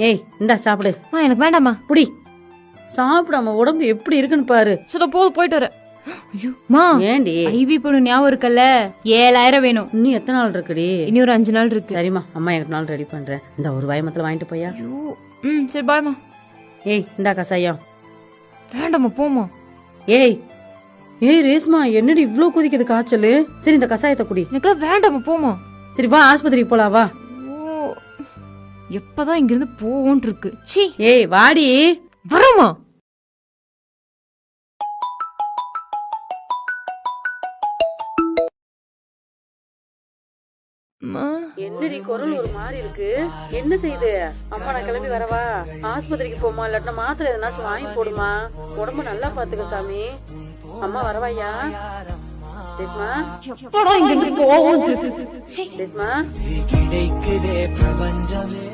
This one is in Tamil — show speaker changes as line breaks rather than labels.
ஏய் இந்தா சாப்பிடு.
எனக்கு வேண்டாமா.
புடி சாப்பிடாம உடம்பு எப்படி இருக்குன்னு பாரு.
சரி போயிட்டு வர. ஐயோ மா,
ஏண்டி
ஐவி போடும் ஞாபகம் இருக்கல்ல, 7000 வேணும்.
இன்னும் எத்தனை நாள் இருக்குடி?
இனி ஒரு 5 நாள் இருக்கு.
சரிம்மா, அம்மா எனக்கு நாள் ரெடி பண்றேன். இந்த ஒரு வாய்மத்துல வாங்கிட்டு போயா.
சரி பாய்மா.
ஏய் இந்தா கசாயம்.
வேண்டாமா போமா.
ஏய் ரேஸ்மா, என்னடி இவ்ளோ கொதிக்குது காய்ச்சல்? சரி இந்த கசாயத்தை குடி.
எனக்குலாம் வேண்டாமா போமா.
சரி வா ஆஸ்பத்திரிக்கு போலாம் வா.
எப்பதான் இங்க இருந்து போவோன்னு இருக்கு. சீ.
ஏய் வாடி.
வரமா.
என்னடி குரல் ஒரு மாதிரி இருக்கு? என்ன செய்யுது? அம்மா நான் கிளம்பி வரவா? ஆஸ்பத்திரிக்கு போமா, இல்லாட்டினா மாத்திரை எதனாச்சும் வாங்கி போடுமா. உடம்பு நல்லா பாத்துக்க சாமி. அம்மா வரவாயா? ரேஸ்மா,
போவோம்.
ரேஸ்மா.
கிடைக்குதே பிரபஞ்சமே.